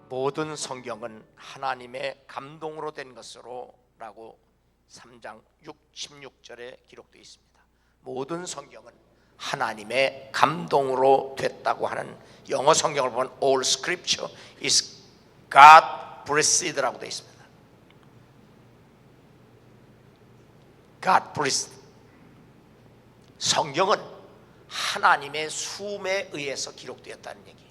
모든 성경은 하나님의 감동으로 된 것으로 라고 3장 16절에 기록되어 있습니다. 모든 성경은 하나님의 감동으로 됐다고 하는 영어 성경을 보면 All Scripture is God breathed라고 되어 있습니다. God breathed. 성경은 하나님의 숨에 의해서 기록되었다는 얘기예요.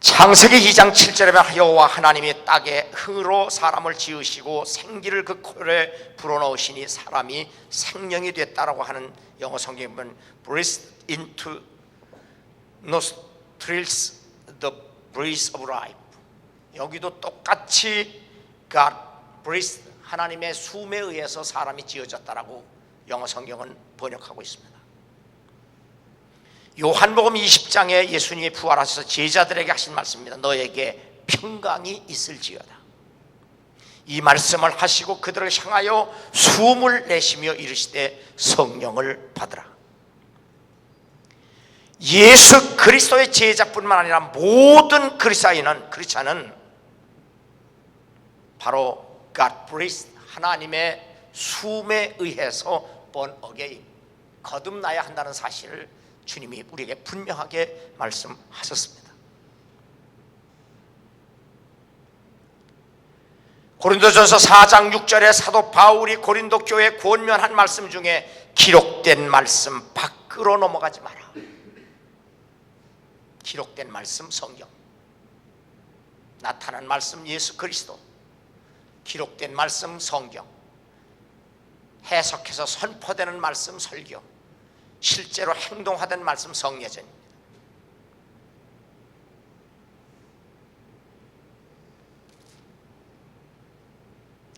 창세기 2장 7절에 보면 여호와 하나님이 땅에 흙으로 사람을 지으시고 생기를 그 코에 불어넣으시니 사람이 생명이 됐다라고 하는 영어 성경에 보면 breathed into nostrils the breath of life. 여기도 똑같이 God breathed, 하나님의 숨에 의해서 사람이 지어졌다라고 영어 성경은 번역하고 있습니다. 요한복음 20장에 예수님이 부활하셔서 제자들에게 하신 말씀입니다. 너에게 평강이 있을지어다. 이 말씀을 하시고 그들을 향하여 숨을 내쉬며 이르시되 성령을 받으라. 예수 그리스도의 제자뿐만 아니라 모든 크리스찬은 바로 God breathed, 하나님의 숨에 의해서 born again, 거듭나야 한다는 사실을 주님이 우리에게 분명하게 말씀하셨습니다. 고린도전서 4장 6절에 사도 바울이 고린도 교회에 권면한 말씀 중에 기록된 말씀 밖으로 넘어가지 마라. 기록된 말씀 성경, 나타난 말씀 예수 그리스도, 기록된 말씀 성경, 해석해서 선포되는 말씀 설교, 실제로 행동하던 말씀 성례전입니다.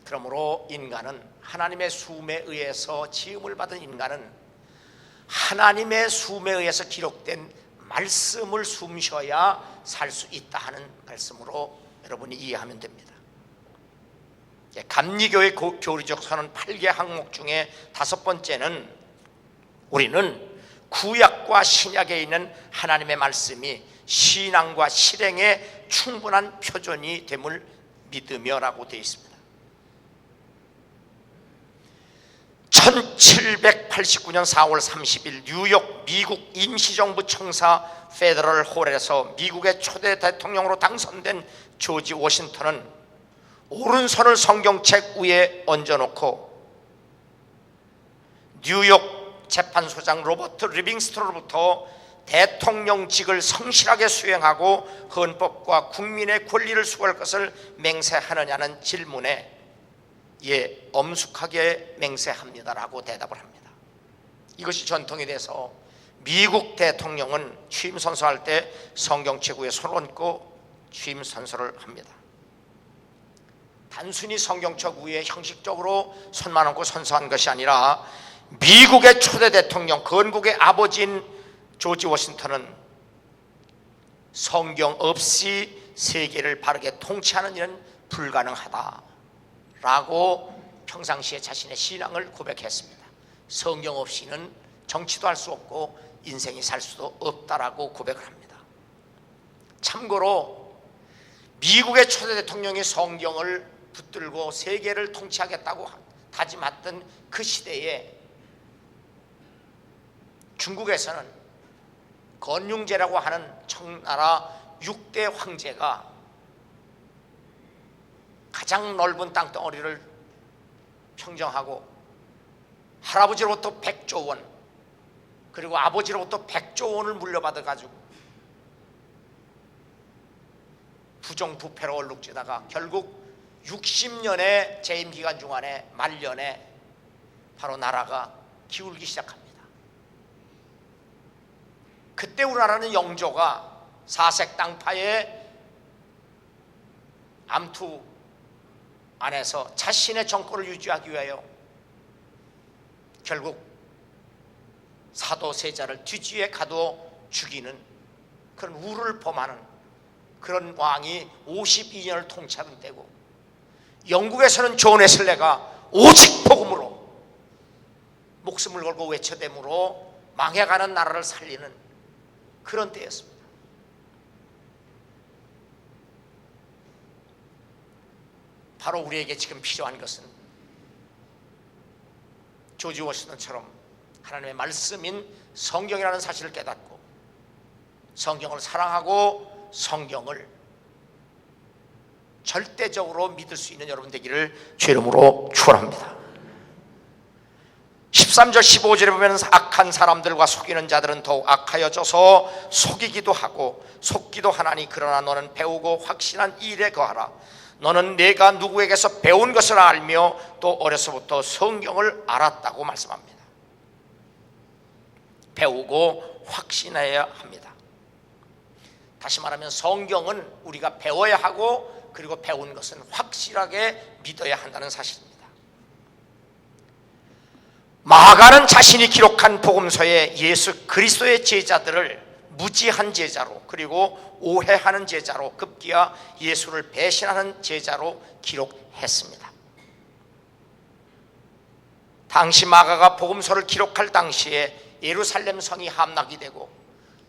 그러므로 인간은 하나님의 숨에 의해서 지음을 받은 인간은 하나님의 숨에 의해서 기록된 말씀을 숨쉬어야 살 수 있다 하는 말씀으로 여러분이 이해하면 됩니다. 감리교의 교리적 선언 8개 항목 중에 5번째는 우리는 구약과 신약에 있는 하나님의 말씀이 신앙과 실행에 충분한 표준이 됨을 믿으며라고 되어 있습니다. 1789년 4월 30일 뉴욕 미국 임시정부 청사 페더럴 홀에서 미국의 초대 대통령으로 당선된 조지 워싱턴은 오른손을 성경책 위에 얹어놓고 뉴욕 재판소장 로버트 리빙스턴으로부터 대통령직을 성실하게 수행하고 헌법과 국민의 권리를 수호할 것을 맹세하느냐는 질문에 예, 엄숙하게 맹세합니다라고 대답을 합니다. 이것이 전통이 돼서 미국 대통령은 취임 선서할 때 성경책 위에 손을 얹고 취임 선서를 합니다. 단순히 성경책 위에 형식적으로 손만 얹고 선서한 것이 아니라 미국의 초대 대통령, 건국의 아버지인 조지 워싱턴은 성경 없이 세계를 바르게 통치하는 일은 불가능하다라고 평상시에 자신의 신앙을 고백했습니다. 성경 없이는 정치도 할 수 없고 인생이 살 수도 없다라고 고백을 합니다. 참고로 미국의 초대 대통령이 성경을 붙들고 세계를 통치하겠다고 다짐했던 그 시대에 중국에서는 건융제라고 하는 청나라 6대 황제가 가장 넓은 땅덩어리를 평정하고 할아버지로부터 100조 원 그리고 아버지로부터 100조 원을 물려받아 가지고 부정부패로 얼룩지다가 결국 60년의 재임 기간 중간에 말년에 바로 나라가 기울기 시작합니다. 그때 우리나라는 영조가 사색 당파의 암투 안에서 자신의 정권을 유지하기 위하여 결국 사도세자를 뒤지에 가둬 죽이는 그런 우를 범하는 그런 왕이 52년을 통치하던 때고, 영국에서는 존 웨슬레가 오직 복음으로 목숨을 걸고 외쳐대므로 망해가는 나라를 살리는 그런 때였습니다. 바로 우리에게 지금 필요한 것은 조지 워싱턴처럼 하나님의 말씀인 성경이라는 사실을 깨닫고 성경을 사랑하고 성경을 절대적으로 믿을 수 있는 여러분 되기를 주의 이름으로 축원합니다. 13절 15절에 보면 악한 사람들과 속이는 자들은 더욱 악하여져서 속이기도 하고 속기도 하나니 그러나 너는 배우고 확신한 이 일에 거하라. 너는 내가 누구에게서 배운 것을 알며 또 어려서부터 성경을 알았다고 말씀합니다. 배우고 확신해야 합니다. 다시 말하면 성경은 우리가 배워야 하고 그리고 배운 것은 확실하게 믿어야 한다는 사실입니다. 마가는 자신이 기록한 복음서에 예수 그리스도의 제자들을 무지한 제자로 그리고 오해하는 제자로 급기야 예수를 배신하는 제자로 기록했습니다. 당시 마가가 복음서를 기록할 당시에 예루살렘 성이 함락이 되고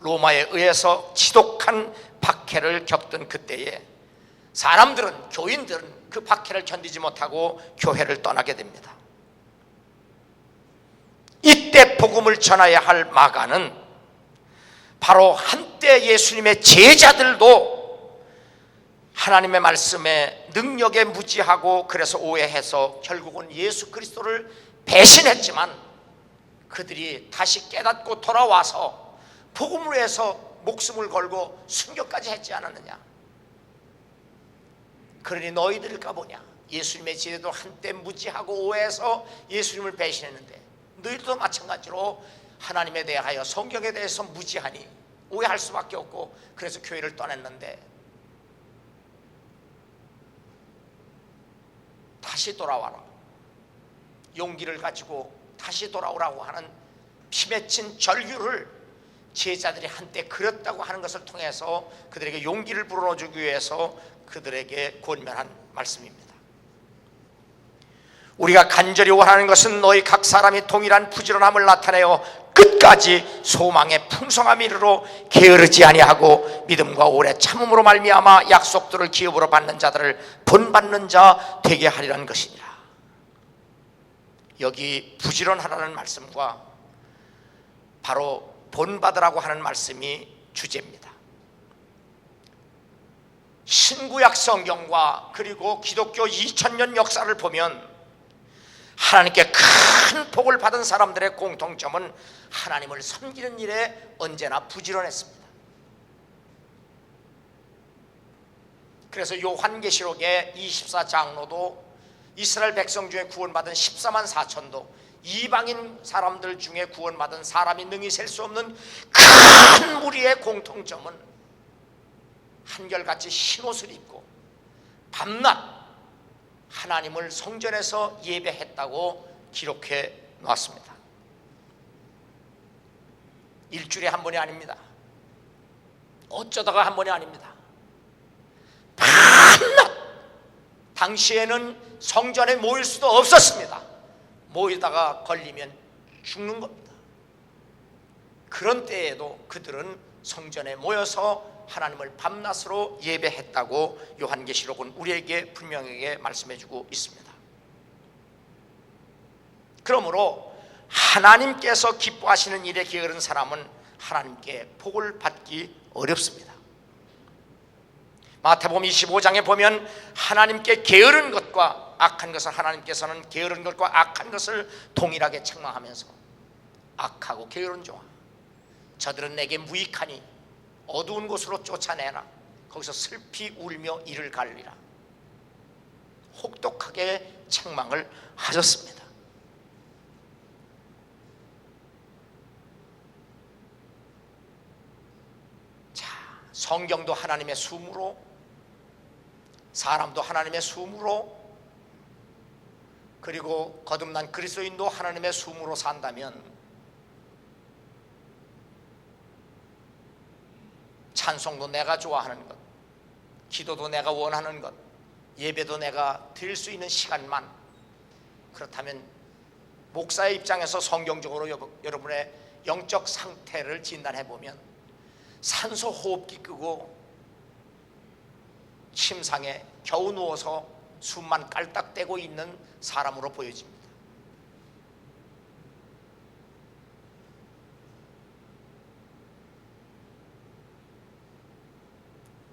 로마에 의해서 지독한 박해를 겪던 그때에 사람들은, 교인들은 그 박해를 견디지 못하고 교회를 떠나게 됩니다. 이때 복음을 전해야 할 마가는 바로 한때 예수님의 제자들도 하나님의 말씀에 능력에 무지하고 그래서 오해해서 결국은 예수 그리스도를 배신했지만 그들이 다시 깨닫고 돌아와서 복음을 위해서 목숨을 걸고 순교까지 했지 않았느냐. 그러니 너희들일까 보냐. 예수님의 제자도 한때 무지하고 오해해서 예수님을 배신했는데 너희들도 마찬가지로 하나님에 대하여 성경에 대해서 무지하니 오해할 수밖에 없고 그래서 교회를 떠났는데 다시 돌아와라. 용기를 가지고 다시 돌아오라고 하는 피 맺힌 절규를 제자들이 한때 그렸다고 하는 것을 통해서 그들에게 용기를 불어넣어주기 위해서 그들에게 권면한 말씀입니다. 우리가 간절히 원하는 것은 너희 각 사람이 동일한 부지런함을 나타내어 끝까지 소망의 풍성함에 이르러 게으르지 아니하고 믿음과 오래 참음으로 말미암아 약속들을 기업으로 받는 자들을 본받는 자 되게 하리라는 것이니라. 여기 부지런하라는 말씀과 바로 본받으라고 하는 말씀이 주제입니다. 신구약 성경과 그리고 기독교 2000년 역사를 보면 하나님께 큰 복을 받은 사람들의 공통점은 하나님을 섬기는 일에 언제나 부지런했습니다. 그래서 요한계시록의 24장로도 이스라엘 백성 중에 구원받은 14만 4천도 이방인 사람들 중에 구원받은 사람이 능히 셀 수 없는 큰 무리의 공통점은 한결같이 흰옷을 입고 밤낮 하나님을 성전에서 예배했다고 기록해 놨습니다. 일주일에 한 번이 아닙니다. 어쩌다가 한 번이 아닙니다. 밤낮 당시에는 성전에 모일 수도 없었습니다. 모이다가 걸리면 죽는 겁니다. 그런 때에도 그들은 성전에 모여서 하나님을 밤낮으로 예배했다고 요한계시록은 우리에게 분명하게 말씀해주고 있습니다. 그러므로 하나님께서 기뻐하시는 일에 게으른 사람은 하나님께 복을 받기 어렵습니다. 마태복음 25장에 보면 하나님께 게으른 것과 악한 것을 하나님께서는 게으른 것과 악한 것을 동일하게 책망하면서 악하고 게으른 종아 저들은 내게 무익하니 어두운 곳으로 쫓아내라. 거기서 슬피 울며 이를 갈리라. 혹독하게 책망을 하셨습니다. 자, 성경도 하나님의 숨으로 사람도 하나님의 숨으로 그리고 거듭난 그리스도인도 하나님의 숨으로 산다면 찬송도 내가 좋아하는 것, 기도도 내가 원하는 것, 예배도 내가 드릴 수 있는 시간만, 그렇다면 목사의 입장에서 성경적으로 여러분의 영적 상태를 진단해 보면 산소 호흡기 끄고 침상에 겨우 누워서 숨만 깔딱대고 있는 사람으로 보여집니다.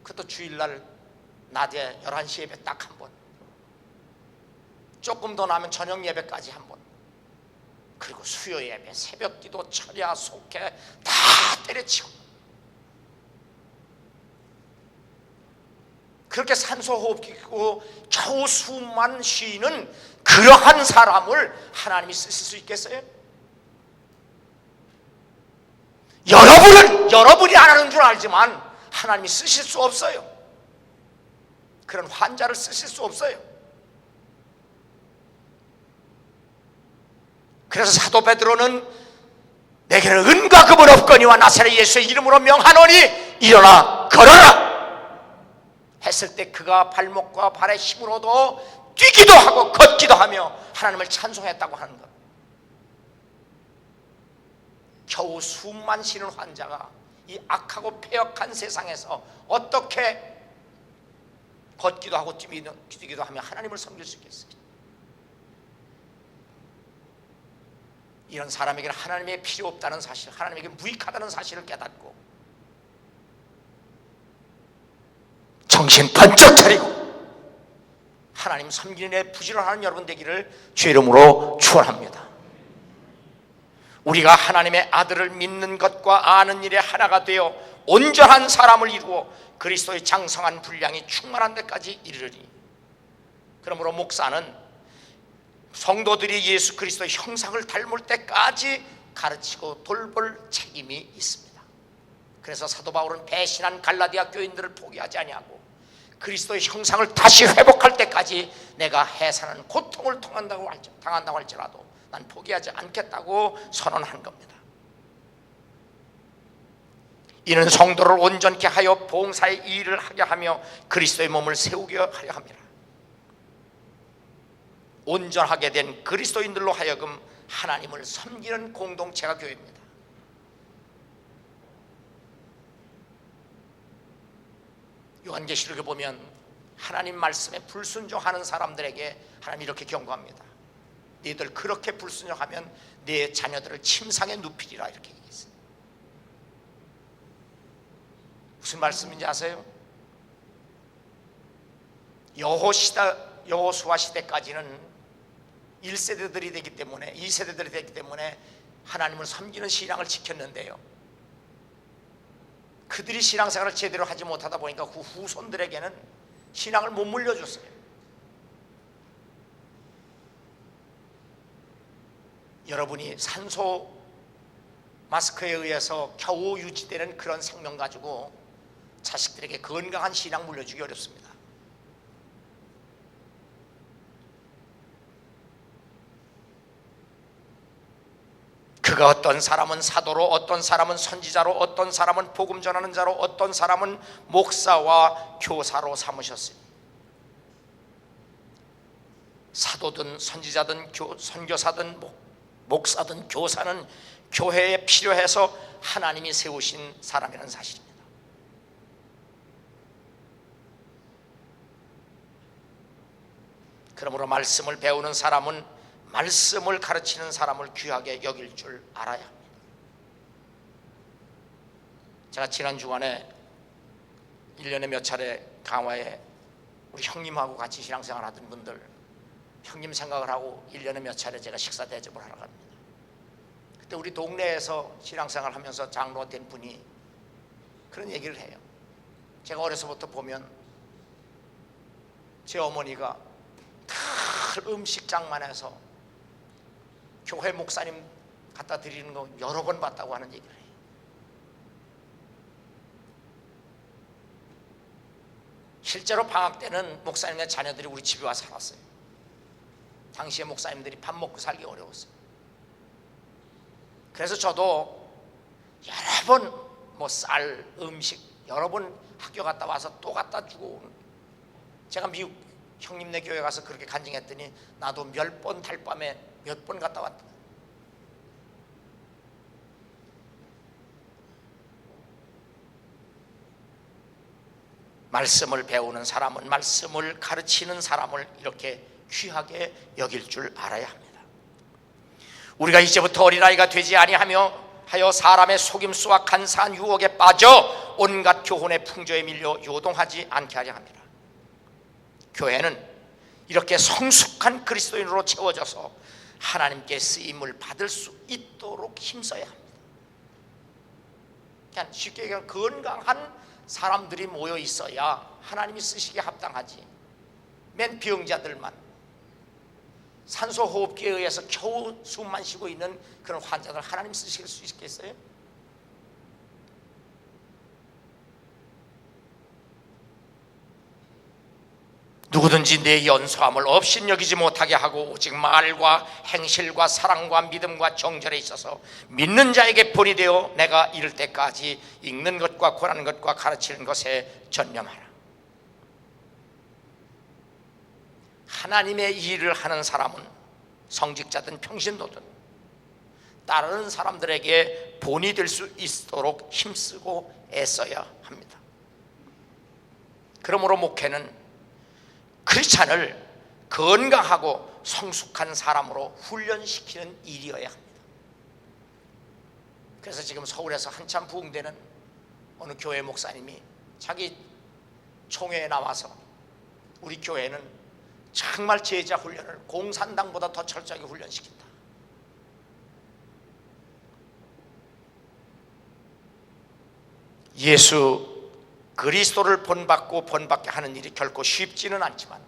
그것도 주일날 낮에 11시 예배 딱 한 번, 조금 더 나면 저녁 예배까지 한 번, 그리고 수요 예배, 새벽 기도, 철야, 속회 다 때려치고 그렇게 산소호흡 기고 겨우 숨만 쉬는 그러한 사람을 하나님이 쓰실 수 있겠어요? 여러분이 안 하는 줄 알지만 하나님이 쓰실 수 없어요. 그런 환자를 쓰실 수 없어요. 그래서 사도 베드로는 내게는 은과 금은 없거니와 나사렛 예수의 이름으로 명하노니 일어나 걸어라 했을 때 그가 발목과 발의 힘으로도 뛰기도 하고 걷기도 하며 하나님을 찬송했다고 하는 것. 겨우 숨만 쉬는 환자가 이 악하고 폐역한 세상에서 어떻게 걷기도 하고 뛰기도 하며 하나님을 섬길 수 있겠어요? 이런 사람에게는 하나님의 필요 없다는 사실, 하나님에게 무익하다는 사실을 깨닫고 정신 번쩍 차리고 하나님 섬기는 데 부지런하는 여러분 되기를 주의 이름으로 축원합니다. 우리가 하나님의 아들을 믿는 것과 아는 일에 하나가 되어 온전한 사람을 이루어 그리스도의 장성한 분량이 충만한 데까지 이르리니, 그러므로 목사는 성도들이 예수 그리스도의 형상을 닮을 때까지 가르치고 돌볼 책임이 있습니다. 그래서 사도 바울은 배신한 갈라디아 교인들을 포기하지 아니하고 그리스도의 형상을 다시 회복할 때까지 내가 해산하는 고통을 당한다고 할지라도 난 포기하지 않겠다고 선언한 겁니다. 이는 성도를 온전케 하여 봉사의 일을 하게 하며 그리스도의 몸을 세우게 하려 합니다. 온전하게 된 그리스도인들로 하여금 하나님을 섬기는 공동체가 교회입니다. 요한계시록에 보면 하나님 말씀에 불순종하는 사람들에게 하나님이 이렇게 경고합니다. 너희들 그렇게 불순종하면 네 자녀들을 침상에 눕히리라, 이렇게 얘기했어요. 무슨 말씀인지 아세요? 여호수아 시대까지는 1세대들이 되기 때문에 2세대들이 되기 때문에 하나님을 섬기는 신앙을 지켰는데요, 그들이 신앙생활을 제대로 하지 못하다 보니까 그 후손들에게는 신앙을 못 물려줬어요. 여러분이 산소 마스크에 의해서 겨우 유지되는 그런 생명 가지고 자식들에게 건강한 신앙 물려주기 어렵습니다. 그가 어떤 사람은 사도로, 어떤 사람은 선지자로, 어떤 사람은 복음 전하는 자로, 어떤 사람은 목사와 교사로 삼으셨으니 사도든 선지자든 선교사든 목사든 교사는 교회에 필요해서 하나님이 세우신 사람이라는 사실입니다. 그러므로 말씀을 배우는 사람은 말씀을 가르치는 사람을 귀하게 여길 줄 알아야 합니다. 제가 지난 주간에 1년에 몇 차례 강화에 우리 형님하고 같이 신앙생활 하던 분들, 형님 생각을 하고 1년에 몇 차례 제가 식사 대접을 하러 갑니다. 그때 우리 동네에서 신앙생활 하면서 장로 된 분이 그런 얘기를 해요. 제가 어려서부터 보면 제 어머니가 큰 음식장만 해서 교회 목사님 갖다 드리는 거 여러 번 봤다고 하는 얘기를 해요. 실제로 방학 때는 목사님의 자녀들이 우리 집에 와서 살았어요. 당시에 목사님들이 밥 먹고 살기 어려웠어요. 그래서 저도 여러 번 쌀, 음식 여러 번 학교 갔다 와서 또 갖다 주고, 제가 미국 형님네 교회 가서 그렇게 간증했더니 나도 몇 번 달밤에 몇 번 갔다 왔다. 말씀을 배우는 사람은, 말씀을 가르치는 사람을 이렇게 귀하게 여길 줄 알아야 합니다. 우리가 이제부터 어린아이가 되지 아니하며 하여 사람의 속임수와 간사한 유혹에 빠져 온갖 교훈의 풍조에 밀려 요동하지 않게 하려 합니다. 교회는 이렇게 성숙한 그리스도인으로 채워져서 하나님께 쓰임을 받을 수 있도록 힘써야 합니다. 그냥 쉽게 얘기하면 건강한 사람들이 모여 있어야 하나님이 쓰시기에 합당하지. 맨 병자들만, 산소호흡기에 의해서 겨우 숨만 쉬고 있는 그런 환자들 하나님 쓰실 수 있겠어요? 누구든지 내 연소함을 업신여기지 못하게 하고 오직 말과 행실과 사랑과 믿음과 정절에 있어서 믿는 자에게 본이 되어 내가 이를 때까지 읽는 것과 권하는 것과 가르치는 것에 전념하라. 하나님의 일을 하는 사람은 성직자든 평신도든 따르는 사람들에게 본이 될 수 있도록 힘쓰고 애써야 합니다. 그러므로 목회는 크리스찬을 건강하고 성숙한 사람으로 훈련시키는 일이어야 합니다. 그래서 지금 서울에서 한참 부흥되는 어느 교회 목사님이 자기 총회에 나와서 우리 교회는 정말 제자 훈련을 공산당보다 더 철저하게 훈련시킨다. 예수 그리스도를 본받고 본받게 하는 일이 결코 쉽지는 않지만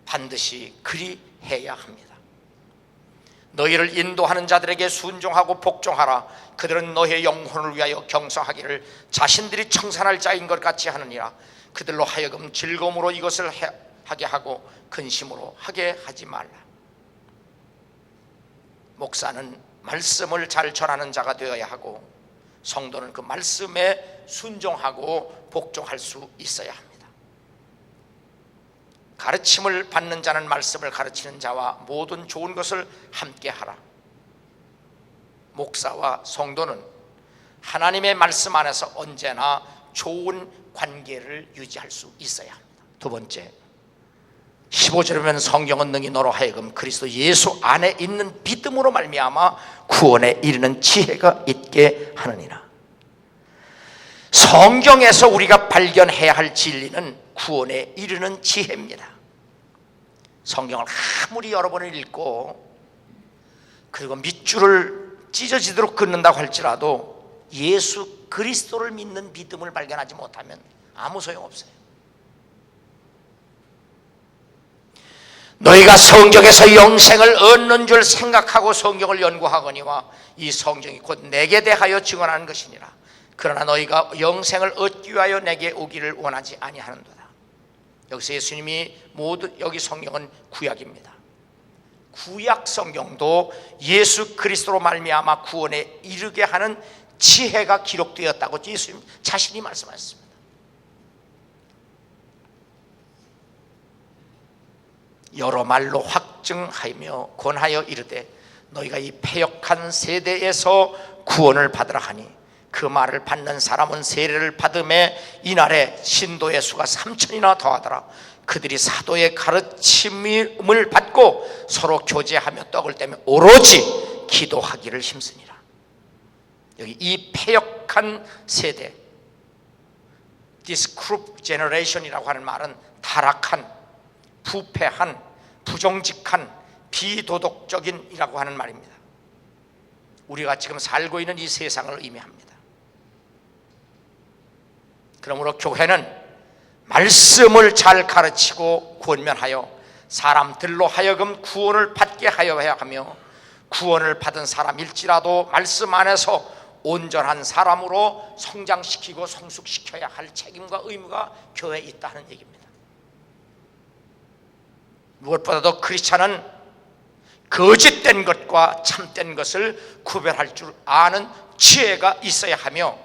반드시 그리 해야 합니다. 너희를 인도하는 자들에게 순종하고 복종하라. 그들은 너희의 영혼을 위하여 경성하기를 자신들이 청산할 자인 것 같이 하느니라. 그들로 하여금 즐거움으로 이것을 하게 하고 근심으로 하게 하지 말라. 목사는 말씀을 잘 전하는 자가 되어야 하고 성도는 그 말씀에 순종하고 복종할 수 있어야 합니다. 가르침을 받는 자는 말씀을 가르치는 자와 모든 좋은 것을 함께 하라. 목사와 성도는 하나님의 말씀 안에서 언제나 좋은 관계를 유지할 수 있어야 합니다. 두 번째, 15절에 보면 성경은 능히 너로 하여금 그리스도 예수 안에 있는 믿음으로 말미암아 구원에 이르는 지혜가 있게 하느니라. 성경에서 우리가 발견해야 할 진리는 구원에 이르는 지혜입니다. 성경을 아무리 여러 번을 읽고 그리고 밑줄을 찢어지도록 긋는다고 할지라도 예수 그리스도를 믿는 믿음을 발견하지 못하면 아무 소용없어요. 너희가 성경에서 영생을 얻는 줄 생각하고 성경을 연구하거니와 이 성경이 곧 내게 대하여 증언하는 것이니라. 그러나 너희가 영생을 얻기 위하여 내게 오기를 원하지 아니하는도다. 여기서 예수님이 여기 성경은 구약입니다. 구약 성경도 예수 그리스도로 말미암아 구원에 이르게 하는 지혜가 기록되었다고 예수님 자신이 말씀하셨습니다. 여러 말로 확증하며 권하여 이르되 너희가 이 패역한 세대에서 구원을 받으라 하니 그 말을 받는 사람은 세례를 받음에 이날에 신도의 수가 3,000이나 더하더라. 그들이 사도의 가르침을 받고 서로 교제하며 떡을 떼며 오로지 기도하기를 힘쓰니라. 여기 이 패역한 세대, this corrupt generation이라고 하는 말은 타락한, 부패한, 부정직한, 비도덕적인이라고 하는 말입니다. 우리가 지금 살고 있는 이 세상을 의미합니다. 그러므로 교회는 말씀을 잘 가르치고 권면하여 사람들로 하여금 구원을 받게 하여야 하며 구원을 받은 사람일지라도 말씀 안에서 온전한 사람으로 성장시키고 성숙시켜야 할 책임과 의무가 교회에 있다는 얘기입니다. 무엇보다도 크리스찬은 거짓된 것과 참된 것을 구별할 줄 아는 지혜가 있어야 하며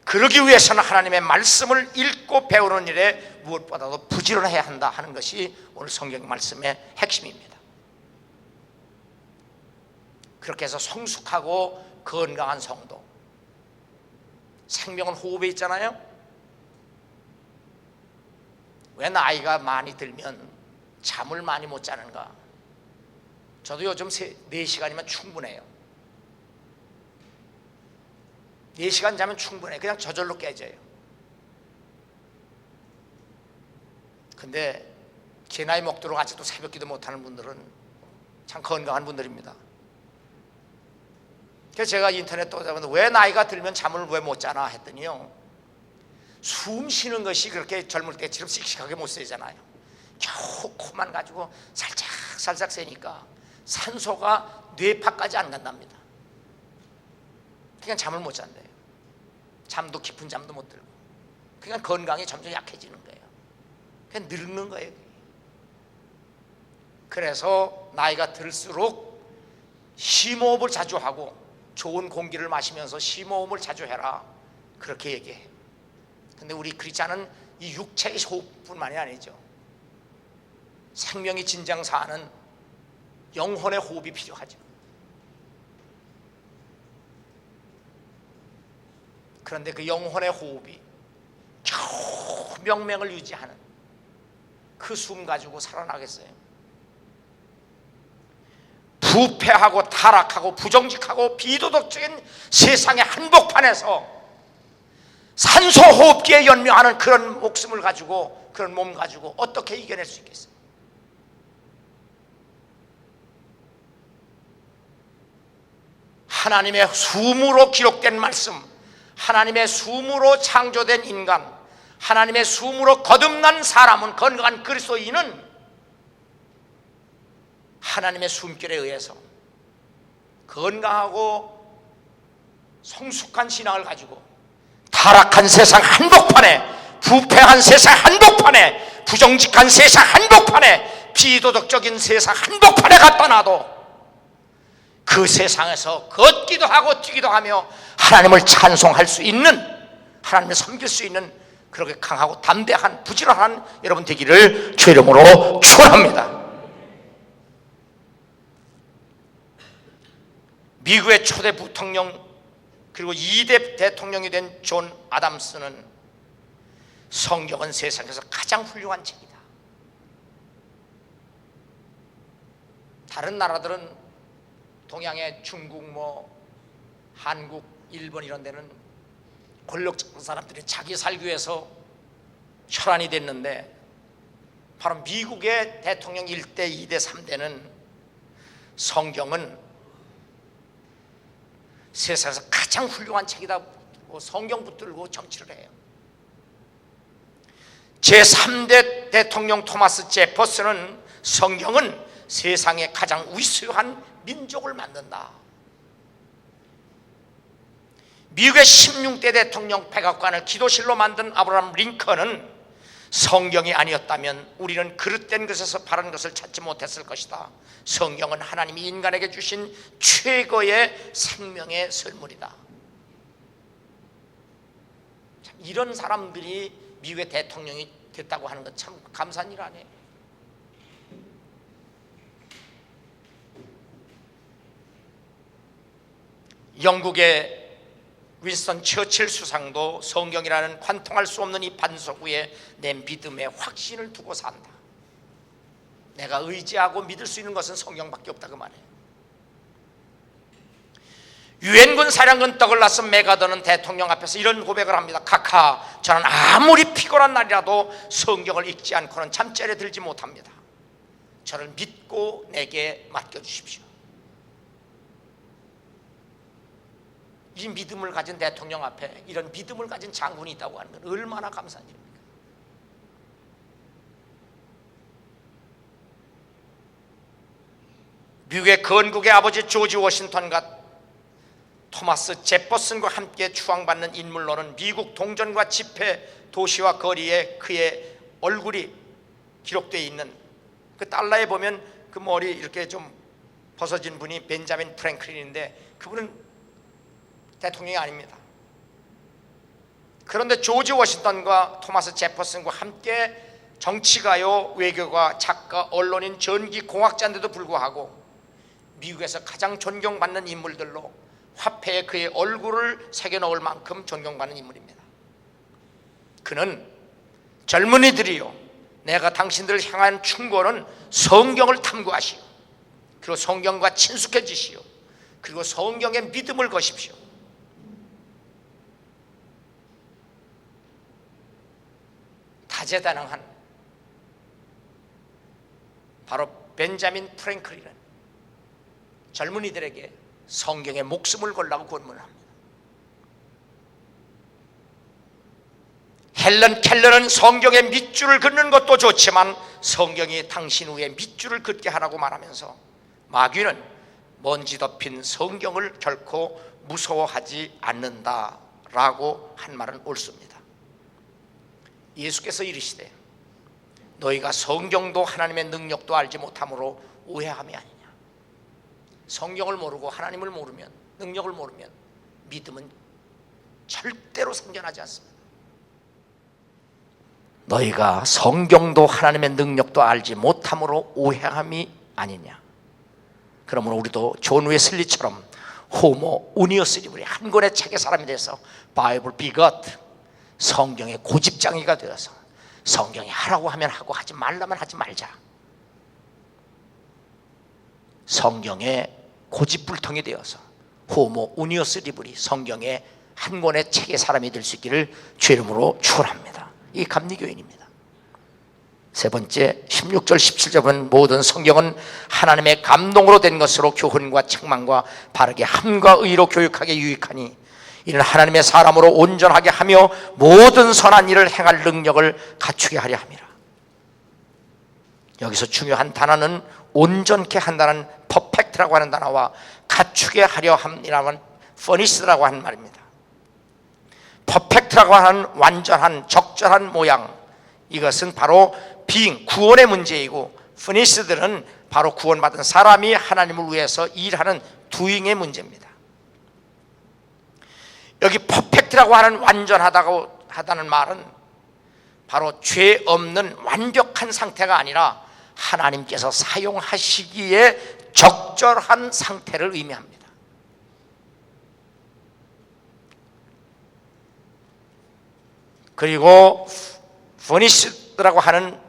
그러기 위해서는 하나님의 말씀을 읽고 배우는 일에 무엇보다도 부지런해야 한다 하는 것이 오늘 성경 말씀의 핵심입니다. 그렇게 해서 성숙하고 건강한 성도, 생명은 호흡에 있잖아요. 왜 나이가 많이 들면 잠을 많이 못 자는가? 저도 요즘 4시간이면 충분해요. 4시간 자면 충분해. 그냥 저절로 깨져요. 근데 제 나이 먹도록 아직도 새벽기도 못하는 분들은 참 건강한 분들입니다. 그래서 제가 인터넷 떠다보는데 왜 나이가 들면 잠을 왜 못 자나 했더니요, 숨 쉬는 것이 그렇게 젊을 때처럼 씩씩하게 못 쉬잖아요. 겨우 코만 가지고 살짝 새니까 산소가 뇌파까지 안 간답니다. 그냥 잠을 못 잔대요. 잠도 깊은 잠도 못 들고. 그러니까 건강이 점점 약해지는 거예요. 그냥 늙는 거예요. 그래서 나이가 들수록 심호흡을 자주 하고 좋은 공기를 마시면서 심호흡을 자주 해라, 그렇게 얘기해요. 근데 우리 크리스찬은 이 육체의 호흡뿐만이 아니죠. 생명이 진정 사는 영혼의 호흡이 필요하죠. 그런데 그 영혼의 호흡이 겨우 명맥을 유지하는 그 숨 가지고 살아나겠어요? 부패하고 타락하고 부정직하고 비도덕적인 세상의 한복판에서 산소 호흡기에 연명하는 그런 목숨을 가지고, 그런 몸 가지고 어떻게 이겨낼 수 있겠어요? 하나님의 숨으로 기록된 말씀, 하나님의 숨으로 창조된 인간, 하나님의 숨으로 거듭난 사람은, 건강한 그리스도인은 하나님의 숨결에 의해서 건강하고 성숙한 신앙을 가지고 타락한 세상 한복판에, 부패한 세상 한복판에, 부정직한 세상 한복판에, 비도덕적인 세상 한복판에 갖다 놔도 그 세상에서 걷기도 하고 뛰기도 하며 하나님을 찬송할 수 있는, 하나님을 섬길 수 있는 그렇게 강하고 담대한 부지런한 여러분 되기를 주의 이름으로 축원합니다. 미국의 초대 부통령 그리고 2대 대통령이 된 존 아담스는 성경은 세상에서 가장 훌륭한 책이다. 다른 나라들은 동양의 중국, 한국, 일본 이런 데는 권력적 사람들이 자기 살기 위해서 혈안이 됐는데, 바로 미국의 대통령 1대, 2대, 3대는 성경은 세상에서 가장 훌륭한 책이다. 성경 붙들고 정치를 해요. 제3대 대통령 토마스 제퍼슨은 성경은 세상에 가장 위대한 민족을 만든다. 미국의 16대 대통령 백악관을 기도실로 만든 아브라함 링컨은 성경이 아니었다면 우리는 그릇된 것에서 바른 것을 찾지 못했을 것이다. 성경은 하나님이 인간에게 주신 최고의 생명의 선물이다. 참, 이런 사람들이 미국의 대통령이 됐다고 하는 건 참 감사한 일 아니에요? 영국의 윈스턴 처칠 수상도 성경이라는 관통할 수 없는 이 반석 위에 내 믿음의 확신을 두고 산다. 내가 의지하고 믿을 수 있는 것은 성경밖에 없다, 그 말이에요. 유엔군 사령관 더글라스 맥아더는 대통령 앞에서 이런 고백을 합니다. 카카, 저는 아무리 피곤한 날이라도 성경을 읽지 않고는 잠자리에 들지 못합니다. 저를 믿고 내게 맡겨주십시오. 이 믿음을 가진 대통령 앞에 이런 믿음을 가진 장군이 있다고 하는 건 얼마나 감사한 일입니까? 미국의 건국의 아버지 조지 워싱턴과 토마스 제퍼슨과 함께 추앙받는 인물로는 미국 동전과 지폐, 도시와 거리에 그의 얼굴이 기록되어 있는, 그 달러에 보면 그 머리 이렇게 좀 벗어진 분이 벤자민 프랭클린인데 그분은 대통령이 아닙니다. 그런데 조지 워싱턴과 토마스 제퍼슨과 함께 정치가요, 외교가, 작가, 언론인, 전기, 공학자인데도 불구하고 미국에서 가장 존경받는 인물들로 화폐에 그의 얼굴을 새겨넣을 만큼 존경받는 인물입니다. 그는 젊은이들이요, 내가 당신들을 향한 충고는 성경을 탐구하시오. 그리고 성경과 친숙해지시오. 그리고 성경의 믿음을 거십시오. 다재다능한 바로 벤자민 프랭클린은 젊은이들에게 성경에 목숨을 걸라고 권면합니다. 헬런 켈러는 성경에 밑줄을 긋는 것도 좋지만 성경이 당신 위에 밑줄을 긋게 하라고 말하면서 마귀는 먼지 덮인 성경을 결코 무서워하지 않는다라고 한 말은 옳습니다. 예수께서 이르시되 너희가 성경도 하나님의 능력도 알지 못함으로 오해함이 아니냐. 성경을 모르고 하나님을 모르면, 능력을 모르면 믿음은 절대로 생겨나지 않습니다. 너희가 성경도 하나님의 능력도 알지 못함으로 오해함이 아니냐. 그러므로 우리도 존 웨슬리처럼 호모 우니어스 리브리 한 권의 책의 사람이 돼서 바이블 비것, 성경의 고집장이가 되어서 성경이 하라고 하면 하고 하지 말라면 하지 말자. 성경의 고집불통이 되어서 호모 우니어스 리브리, 성경의 한 권의 책의 사람이 될 수 있기를 주의 이름으로 축원합니다. 이 감리교인입니다. 세 번째 16절 17절은 모든 성경은 하나님의 감동으로 된 것으로 교훈과 책망과 바르게 함과 의로 교육하게 유익하니 이는 하나님의 사람으로 온전하게 하며 모든 선한 일을 행할 능력을 갖추게 하려 함이라. 여기서 중요한 단어는 온전케 한다는 퍼펙트라고 하는 단어와 갖추게 하려 함이라는 furnished라고 하는 말입니다. 퍼펙트라고 하는 완전한 적절한 모양, 이것은 바로 being, 구원의 문제이고 furnished는 바로 구원받은 사람이 하나님을 위해서 일하는 doing의 문제입니다. 여기 퍼펙트라고 하는 완전하다고 하다는 말은 바로 죄 없는 완벽한 상태가 아니라 하나님께서 사용하시기에 적절한 상태를 의미합니다. 그리고 furnished라고 하는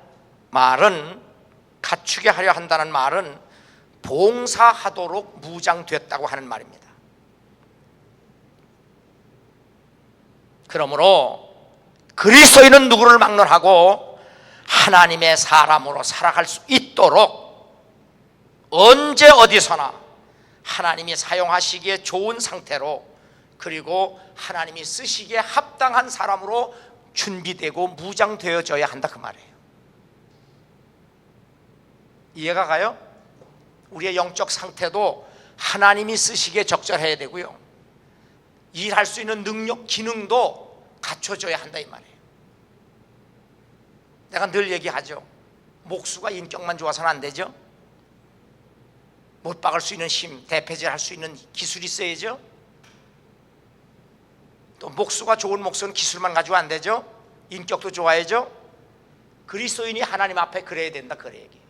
말은, 갖추게 하려 한다는 말은 봉사하도록 무장됐다고 하는 말입니다. 그러므로 그리스도인은 누구를 막론하고 하나님의 사람으로 살아갈 수 있도록 언제 어디서나 하나님이 사용하시기에 좋은 상태로, 그리고 하나님이 쓰시기에 합당한 사람으로 준비되고 무장되어져야 한다, 그 말이에요. 이해가 가요? 우리의 영적 상태도 하나님이 쓰시기에 적절해야 되고요, 일할 수 있는 능력, 기능도 갖춰져야 한다, 이 말이에요. 내가 늘 얘기하죠. 목수가 인격만 좋아서는 안 되죠. 못 박을 수 있는 힘, 대패질 할 수 있는 기술이 있어야죠. 또 목수가 좋은 목수는 기술만 가지고 안 되죠. 인격도 좋아야죠. 그리스도인이 하나님 앞에 그래야 된다, 그래 얘기.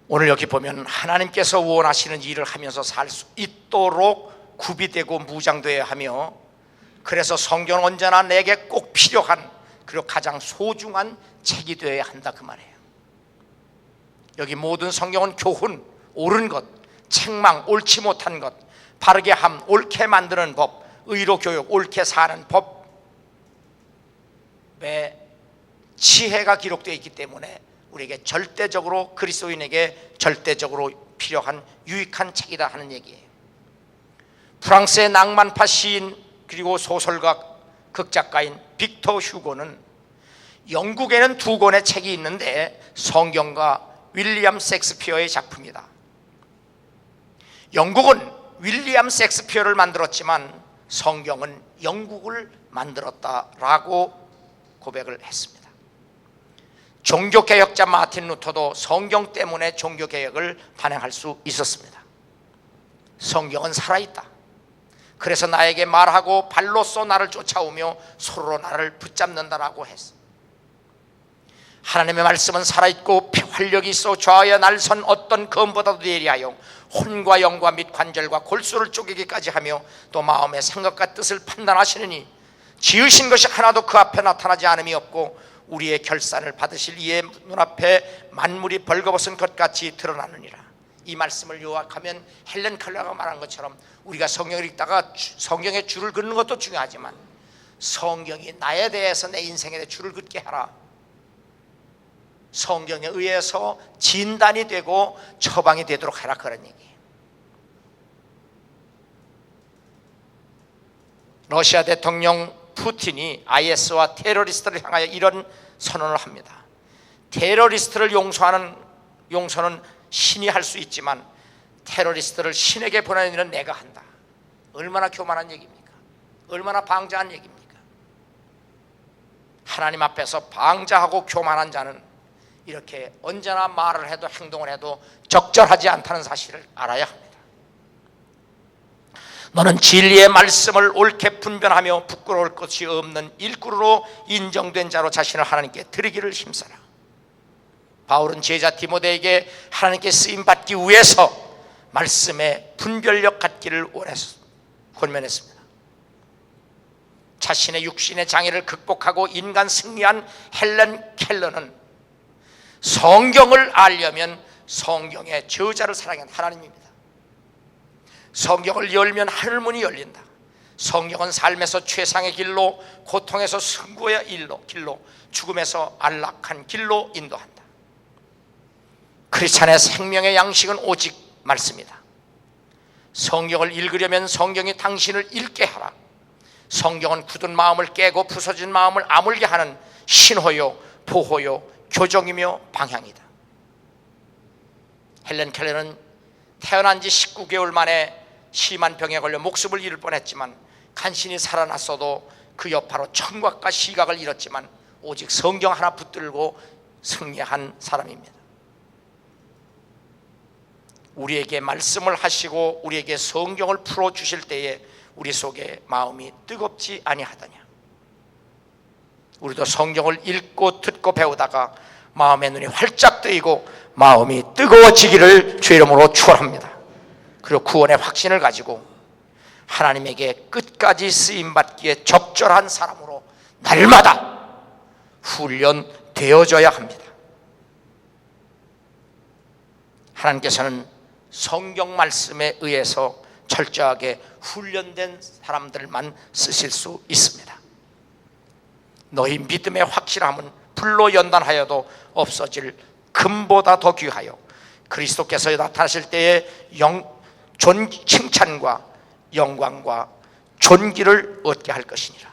오늘 여기 보면 하나님께서 원하시는 일을 하면서 살 수 있도록 구비되고 무장되어야 하며, 그래서 성경은 언제나 내게 꼭 필요한, 그리고 가장 소중한 책이 되어야 한다, 그 말이에요. 여기 모든 성경은 교훈, 옳은 것, 책망, 옳지 못한 것, 바르게 함, 옳게 만드는 법, 의로 교육, 옳게 사는 법의 지혜가 기록되어 있기 때문에 우리에게 절대적으로, 그리스도인에게 절대적으로 필요한 유익한 책이다 하는 얘기예요. 프랑스의 낭만파 시인 그리고 소설가, 극작가인 빅터 휴고는 영국에는 2권의 책이 있는데 성경과 윌리엄 셰익스피어의 작품이다. 영국은 윌리엄 셰익스피어를 만들었지만 성경은 영국을 만들었다라고 고백을 했습니다. 종교개혁자 마틴 루터도 성경 때문에 종교개혁을 단행할 수 있었습니다. 성경은 살아있다. 그래서 나에게 말하고 발로써 나를 쫓아오며 손으로 나를 붙잡는다라고 했습니다. 하나님의 말씀은 살아있고 활력이 있어 좌우에 날선 어떤 검보다도 예리하여 혼과 영과 및 관절과 골수를 쪼개기까지 하며 또 마음의 생각과 뜻을 판단하시느니 지으신 것이 하나도 그 앞에 나타나지 않음이 없고 우리의 결산을 받으실 이의 눈앞에 만물이 벌거벗은 것 같이 드러나느니라. 이 말씀을 요약하면 헬렌 켈러가 말한 것처럼 우리가 성경을 읽다가 성경에 줄을 긋는 것도 중요하지만 성경이 나에 대해서 내 인생에 대해 줄을 긋게 하라. 성경에 의해서 진단이 되고 처방이 되도록 하라, 그런 얘기예요. 러시아 대통령 푸틴이 IS와 테러리스트를 향하여 이런 선언을 합니다. 테러리스트를 용서는 신이 할 수 있지만 테러리스트를 신에게 보내는 일은 내가 한다. 얼마나 교만한 얘기입니까? 얼마나 방자한 얘기입니까? 하나님 앞에서 방자하고 교만한 자는 이렇게 언제나 말을 해도 행동을 해도 적절하지 않다는 사실을 알아야 합니다. 너는 진리의 말씀을 옳게 분별하며 부끄러울 것이 없는 일꾼으로 인정된 자로 자신을 하나님께 드리기를 힘써라. 바울은 제자 디모데에게 하나님께 쓰임받기 위해서 말씀의 분별력 갖기를 권면했습니다. 자신의 육신의 장애를 극복하고 인간 승리한 헬렌 켈러는 성경을 알려면 성경의 저자를 사랑하는 하나님입니다. 성경을 열면 하늘문이 열린다. 성경은 삶에서 최상의 길로, 고통에서 승부의 길로, 죽음에서 안락한 길로 인도한다. 크리스찬의 생명의 양식은 오직 말씀이다. 성경을 읽으려면 성경이 당신을 읽게 하라. 성경은 굳은 마음을 깨고 부서진 마음을 아물게 하는 신호요, 보호요, 교정이며 방향이다. 헬렌 켈러는 태어난 지 19개월 만에 심한 병에 걸려 목숨을 잃을 뻔했지만 간신히 살아났어도 그 여파로 청각과 시각을 잃었지만 오직 성경 하나 붙들고 승리한 사람입니다. 우리에게 말씀을 하시고 우리에게 성경을 풀어주실 때에 우리 속에 마음이 뜨겁지 아니하더냐. 우리도 성경을 읽고 듣고 배우다가 마음의 눈이 활짝 뜨이고 마음이 뜨거워지기를 주의 이름으로 축원합니다. 그리고 구원의 확신을 가지고 하나님에게 끝까지 쓰임받기에 적절한 사람으로 날마다 훈련되어져야 합니다. 하나님께서는 성경 말씀에 의해서 철저하게 훈련된 사람들만 쓰실 수 있습니다. 너희 믿음의 확실함은 불로 연단하여도 없어질 금보다 더 귀하여 그리스도께서 나타나실 때에 칭찬과 영광과 존귀를 얻게 할 것이니라.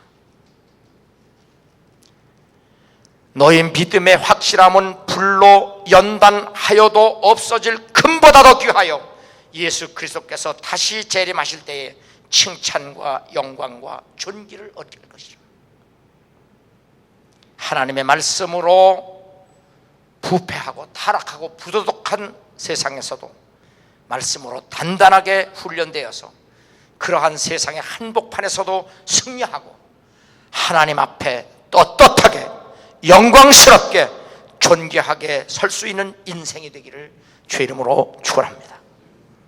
너희 믿음의 확실함은 불로 연단하여도 없어질 금보다 더 귀하여 예수 그리스도께서 다시 재림하실 때에 칭찬과 영광과 존귀를 얻게 할 것이라. 하나님의 말씀으로 부패하고 타락하고 부도덕한 세상에서도 말씀으로 단단하게 훈련되어서 그러한 세상의 한복판에서도 승리하고 하나님 앞에 떳떳하게 영광스럽게 존귀하게 설 수 있는 인생이 되기를 주의 이름으로 축원합니다.